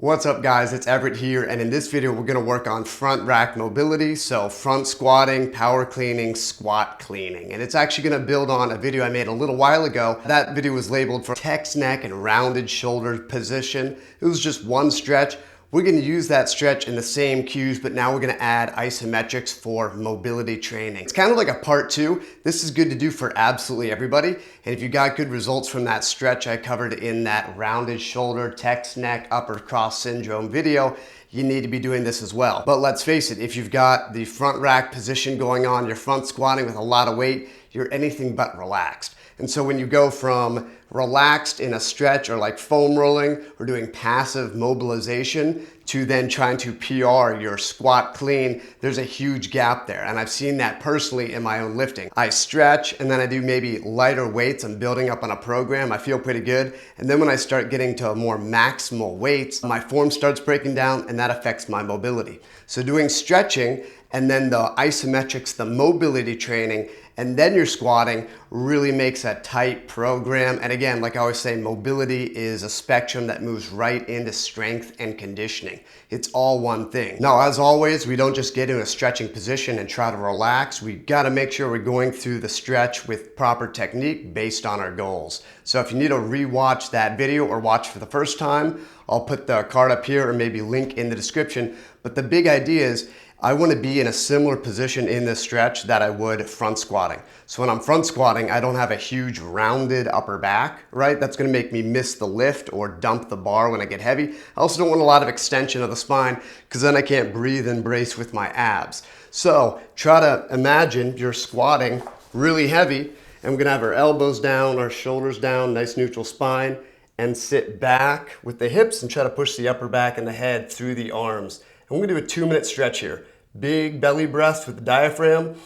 What's up guys, it's Everett here, and in this video we're going to work on front rack mobility, so front squatting, power cleaning, squat cleaning. And it's actually going to build on a video I made a little while ago. That video was labeled for text neck and rounded shoulder position. It was just one stretch. We're going to use that stretch in the same cues, but now we're going to add isometrics for mobility training. It's kind of like a part two. This is good to do for absolutely everybody. And if you got good results from that stretch I covered in that rounded shoulder, text neck, upper cross syndrome video, you need to be doing this as well. But let's face it, if you've got the front rack position going on, you're front squatting with a lot of weight, you're anything but relaxed. And so when you go from relaxed in a stretch or like foam rolling or doing passive mobilization to then trying to PR your squat clean, there's a huge gap there. And I've seen that personally in my own lifting. I stretch and then I do maybe lighter weights. I'm building up on a program. I feel pretty good. And then when I start getting to more maximal weights, my form starts breaking down and that affects my mobility. So doing stretching and then the isometrics, the mobility training, and then you're squatting really makes a tight program. And again, like I always say, mobility is a spectrum that moves right into strength and conditioning. It's all one thing. Now, as always, we don't just get in a stretching position and try to relax. We gotta make sure we're going through the stretch with proper technique based on our goals. So if you need to rewatch that video or watch for the first time, I'll put the card up here or maybe link in the description. But the big idea is, I want to be in a similar position in this stretch that I would front squatting. So when I'm front squatting, I don't have a huge rounded upper back, right? That's going to make me miss the lift or dump the bar when I get heavy. I also don't want a lot of extension of the spine because then I can't breathe and brace with my abs. So try to imagine you're squatting really heavy and we're going to have our elbows down, our shoulders down, nice neutral spine, and sit back with the hips and try to push the upper back and the head through the arms. And we're going to do a 2-minute stretch here. Big belly breaths with the diaphragm.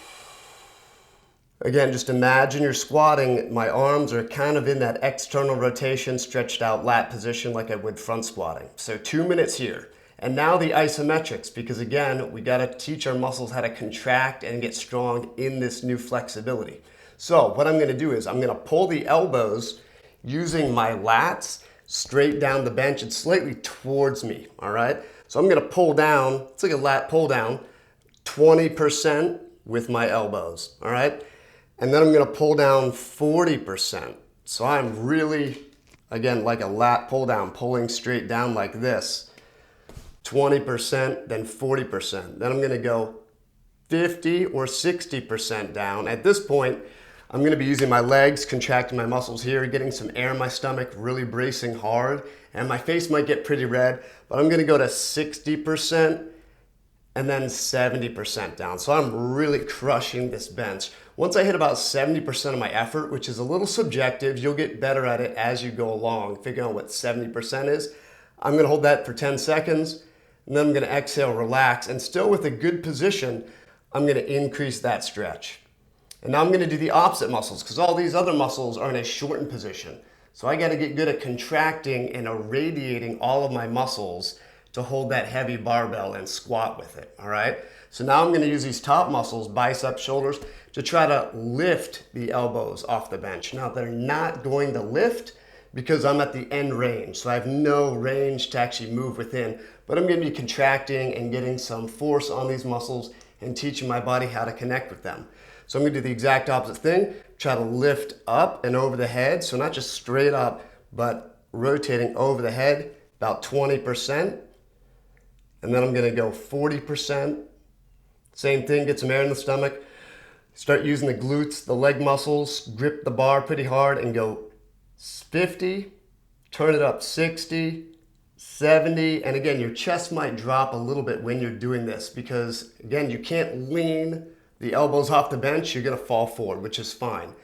Again, just imagine you're squatting. My arms are kind of in that external rotation, stretched out lat position like I would front squatting. So 2 minutes here. And now the isometrics, because again, we got to teach our muscles how to contract and get strong in this new flexibility. So what I'm going to do is I'm going to pull the elbows using my lats straight down the bench and slightly towards me, all right? So I'm going to pull down, it's like a lat pull down, 20% with my elbows, all right? And then I'm going to pull down 40%. So I'm really, again, like a lat pull down, pulling straight down like this. 20%, then 40%. Then I'm going to go 50 or 60% down. At this point, I'm going to be using my legs, contracting my muscles here, getting some air in my stomach, really bracing hard. And my face might get pretty red, but I'm going to go to 60% and then 70% down. So I'm really crushing this bench. Once I hit about 70% of my effort, which is a little subjective, you'll get better at it as you go along, figuring out what 70% is. I'm going to hold that for 10 seconds, and then I'm going to exhale, relax, and still with a good position, I'm going to increase that stretch. And now I'm going to do the opposite muscles because all these other muscles are in a shortened position. So I got to get good at contracting and irradiating all of my muscles to hold that heavy barbell and squat with it, all right? So now I'm going to use these top muscles, biceps, shoulders, to try to lift the elbows off the bench. Now they're not going to lift because I'm at the end range. So I have no range to actually move within, but I'm going to be contracting and getting some force on these muscles and teaching my body how to connect with them. So I'm going to do the exact opposite thing, try to lift up and over the head. So not just straight up, but rotating over the head, about 20%. And then I'm going to go 40%. Same thing, get some air in the stomach. Start using the glutes, the leg muscles, grip the bar pretty hard and go 50, turn it up 60, 70. And again, your chest might drop a little bit when you're doing this because again, you can't lean the elbows off the bench, you're gonna fall forward, which is fine.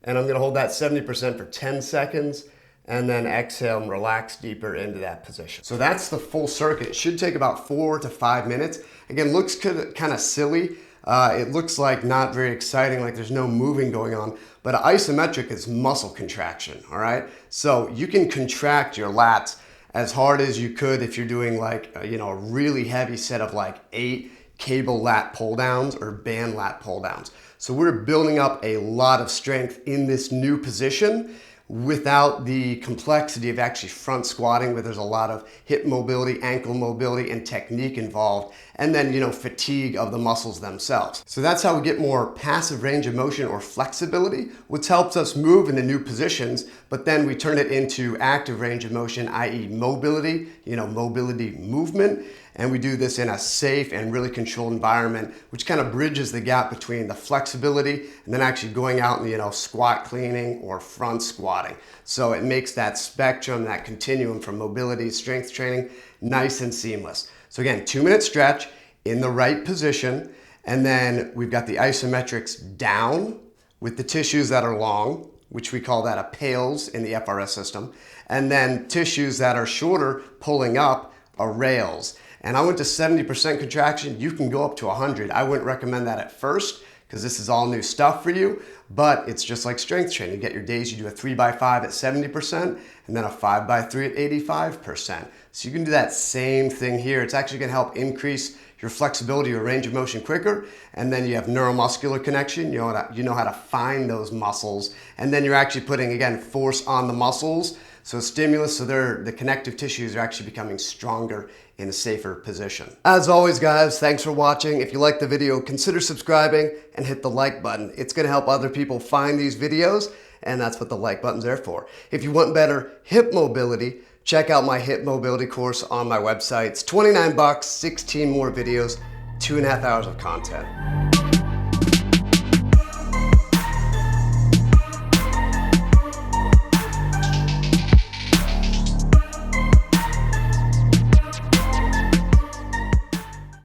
And I'm gonna hold that 70% for 10 seconds and then exhale and relax deeper into that position. So that's the full circuit. It should take about 4 to 5 minutes. Again, looks kind of silly. It looks like not very exciting, like there's no moving going on, but isometric is muscle contraction, all right? So you can contract your lats as hard as you could if you're doing like, a really heavy set of like 8 cable lat pull downs or band lat pull downs. So we're building up a lot of strength in this new position. without the complexity of actually front squatting, where there's a lot of hip mobility, ankle mobility, and technique involved, and then, fatigue of the muscles themselves. So that's how we get more passive range of motion or flexibility, which helps us move into new positions, but then we turn it into active range of motion, i.e. mobility, mobility movement. And we do this in a safe and really controlled environment, which kind of bridges the gap between the flexibility and then actually going out and, squat cleaning or front squatting. So it makes that spectrum, that continuum from mobility, strength training, nice and seamless. So again, 2-minute stretch in the right position. And then we've got the isometrics down with the tissues that are long, which we call that a PALS in the FRS system. And then tissues that are shorter pulling up are rails. And I went to 70% contraction. You can go up to 100. I wouldn't recommend that at first because this is all new stuff for you, but it's just like strength training. You get your days, you do a 3x5 at 70% and then a 5x3 at 85%. So you can do that same thing here. It's actually gonna help increase your flexibility or range of motion quicker, and then you have neuromuscular connection. You know how to find those muscles, and then you're actually putting, again, force on the muscles. So stimulus, so the connective tissues are actually becoming stronger in a safer position. As always, guys, thanks for watching. If you liked the video, consider subscribing and hit the like button. It's gonna help other people find these videos, and that's what the like button's there for. If you want better hip mobility, check out my hip mobility course on my website. It's $29, 16 more videos, 2.5 hours of content.